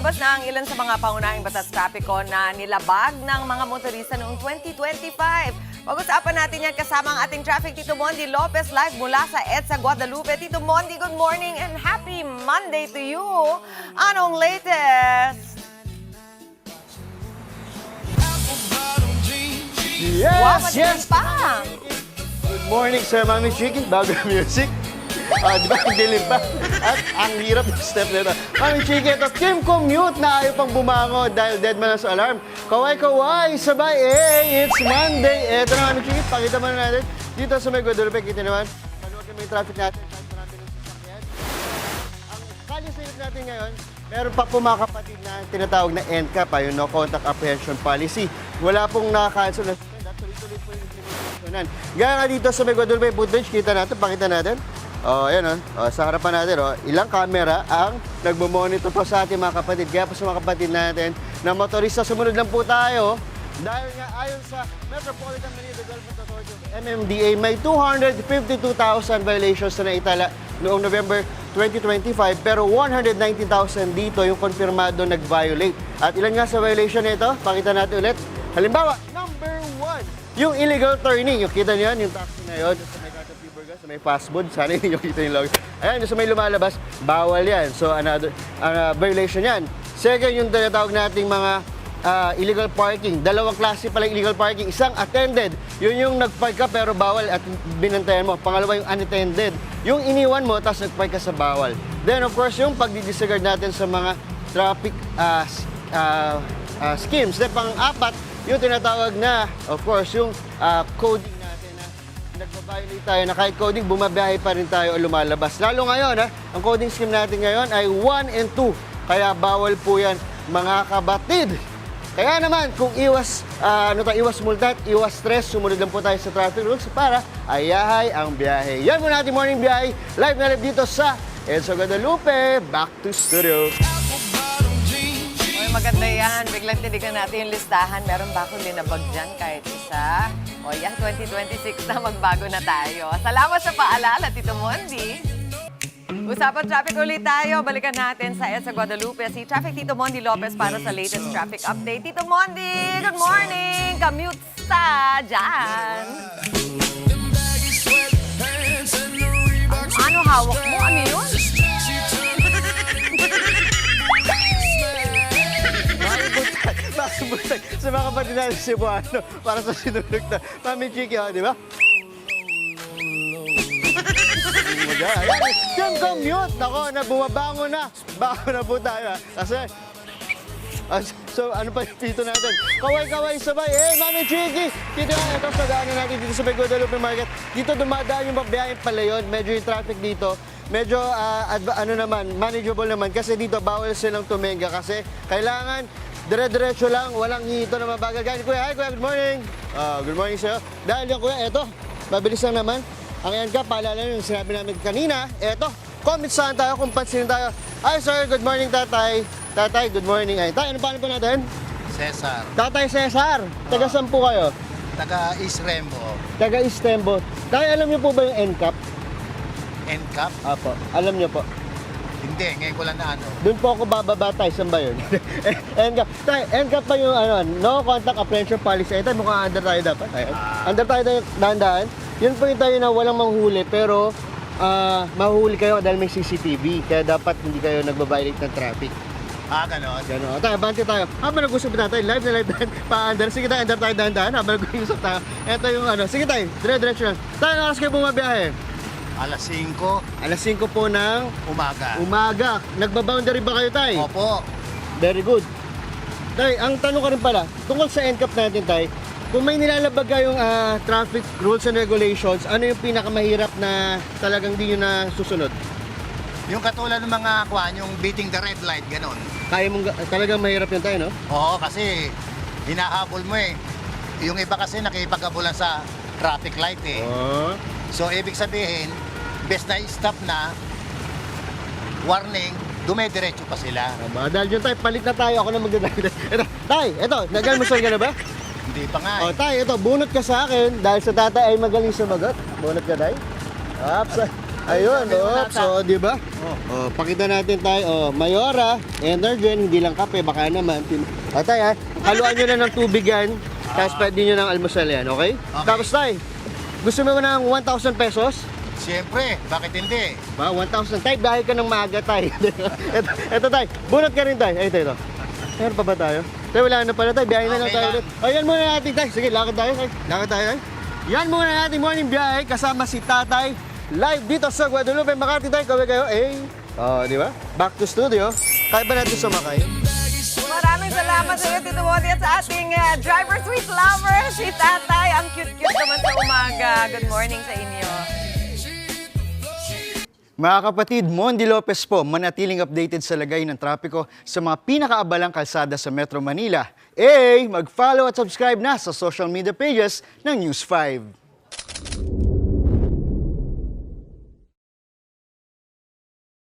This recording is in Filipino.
Lumabas na ang ilan sa mga pangunahing batas trapiko na nilabag ng mga motorista noong 2025. Pag-usapan natin yan kasama ang ating traffic Tito Mondi Lopez live mula sa EDSA Guadalupe. Tito Mondi, good morning and happy Monday to you. Anong latest? Yes, Wow, yes! pa! Good morning, Sir Mami Chiki. Bago yung music. Di ba, ang dilim pa? At ang hirap ng step nito. Mami Chiki, ito, Kim Commute na ayaw pang bumango dahil dead man na sa alarm. Kaway-kaway, sabay, it's Monday. Ito na, Mami Chiki, pakita mo na natin. Dito sa may Guadalupe, kita naman. Panuwag kami yung traffic natin. Marami ng sasakyan. Ang kalisilip natin ngayon, meron pa po mga kapatid na tinatawag na NCAP, yung No Contact Apprehension Policy. Wala pong nakakancel na tuloy-tuloy po yung implementasyonan. Gaya nga dito sa may Guadalupe footage, kita natin, pakita natin. Ayan sa harapan natin, ilang camera ang nagmo-monitor po sa ating mga kapatid. Kaya po sa mga kapatid natin na motorista, sumunod lang po tayo. Dahil nga ayon sa Metropolitan Manila Development Authority of MMDA, may 252,000 violations na naitala noong November 2025, pero 119,000 dito yung konfirmado nag-violate. At ilan nga sa violation nito? Pakita natin ulit. Halimbawa, number 1, yung illegal turning. Yung kita niyo yan, yung taxi na yun, sa may Carta Burger, sa may fast food. Sana hindi nyo kita yung logo. Ayan, yung sa may lumalabas, bawal yan. So, another violation yan. Second, yung tinatawag nating mga illegal parking. Dalawang klase pala illegal parking. Isang attended, yun yung nag-park ka pero bawal at binantayan mo. Pangalawa yung unattended, yung iniwan mo tapos nag-park ka sa bawal. Then of course yung pag-disregard natin sa mga traffic schemes. Then pang-apat, yung tinatawag na of course yung coding natin na nagbabiolate tayo na kahit coding bumabiyahe pa rin tayo o lumalabas. Lalo ngayon, ang coding scheme natin ngayon ay 1 and 2. Kaya bawal po yan mga kabatid. Kaya naman, kung iwas multa at iwas stress, sumunod lang po tayo sa traffic rules para ayahay ang biyahe. Yan muna ating morning biyahe. Live na live dito sa EDSA Guadalupe. Back to studio. Oy, maganda yan. Biglang tinigan natin yung listahan. Meron ba akong linabag dyan kahit isa? O yan, 2026 na magbago na tayo. Salamat sa paalala, Tito Mondi. Usapan traffic ulit tayo. Balikan natin sa EDSA Guadalupe si Traffic Tito Mondi Lopez para sa latest traffic update. Tito Mondi, good morning! Commute sa dyan. Ano hawak mo? Ano yun? Bakit sa mga kapatid natin si Cebuano para sa sinulog na Mami Chiki, di ba? Ayan, yung commute. Nako, bumabango na. Bango na po tayo. Kasi, so ano pa yung dito natin? Kaway-kaway sabay. Mami Chiki! Dito nga, ito sa daanan natin dito sa may Guadalupe Market. Dito dumadaan yung mabiyahing pala yun. Medyo yung traffic dito. Medyo, manageable naman. Kasi dito, bawal silang tumenga. Kasi kailangan, dire-diretso lang. Walang hito na mabagal. Hi, Kuya, good morning. Good morning sa'yo. Dahil yung Kuya, eto, mabilis lang naman. Ang NCAP, paalala nyo yung sinabi namin kanina, eto, comment saan tayo kung pansinin tayo. Hi sir, good morning tatay. Tatay, good morning. Ay, tay, ano paano po natin? Cesar. Tatay Cesar, taga saan po kayo? Taga East Rembo. Taga East Rembo. Tay, alam nyo po ba yung NCAP? NCAP? Apo, alam nyo po. Hindi, ngayon ko lang na ano. Doon po ako bababa tay, saan ba yun? NCAP. Tay, NCAP pa yung No Contact Apprehension Policy. Ay, tay, mukhang under tayo dapat. Under tayo dahan-dahan. Yun po yung tayo na walang manghuli pero mahuhuli kayo dahil may CCTV. Kaya dapat hindi kayo nagbabiolate ng traffic. Ganon. Gano'n. Tayo, abante tayo. Habang nag-usap tayo, live na live pa-under. Sige tayo, under tayo dahan-dahan. Habang nag-usap tayo. Ito yung Sige tayo, dire-diretso lang. Tayo, oras kayo bumabiyahe? Alas 5 Alas 5 po ng umaga. Nagbaboundary ba kayo tayo? Opo. Very good. Tay, ang tanong ka rin pala, tungkol sa NCAP natin tay, kung may nilalabag kayong traffic rules and regulations, ano yung pinakamahirap na talagang di nyo na susunod? Yung katulad ng mga yung beating the red light, ganon. Kaya mong talagang mahirap yun tayo, no? Oo, kasi hinahabol mo eh. Yung iba kasi nakipag-abulan sa traffic light eh. Oh. So, ibig sabihin, best na stop na, warning, dumediretso pa sila. Dahil yun tayo, palit na tayo. Ako na magdadagdag. Ito, nag-almusal ka na ba? Hindi pa nga eh. Tay, ito, bunot ka sa akin dahil sa tatay ay magaling sumagot. Bunot ka, tay. Ayun, so, di ba? Oh, pakita natin tayo. Oh, Mayora, Energen, hindi lang kape, baka naman. Tay, ha? Haluan nyo na ng tubig yan, tapos pwede nyo ng almusal yan, okay? Tapos, tay, gusto mo ng 1,000 pesos? Siyempre, bakit hindi? Ba, 1,000. Tay, dahil ka ng maaga, tay. Ito, tay. Bunot ka rin, tay. Ay, ito. Meron pa ba tayo? Tay, wala na pala, tay. Biyahe na lang Okay tayo lang. ulit. Ayan muna natin, tay. Sige, lakad tayo, tay. Lakad tayo, tay. Yan muna natin morning biyahe kasama si Tatay. Live dito sa Guadalupe, Makati, tay. Kaway kayo, di ba? Back to studio. Kaya ba natin sumakay? Maraming salamat sa iyo, Tito Modi, at sa ating driver sweet lover, si Tatay. Ang cute-cute naman sa umaga. Good morning sa inyo. Mga kapatid, Mondi Lopez po, manatiling updated sa lagay ng trapiko sa mga pinakaabalang kalsada sa Metro Manila. Mag-follow at subscribe na sa social media pages ng News 5.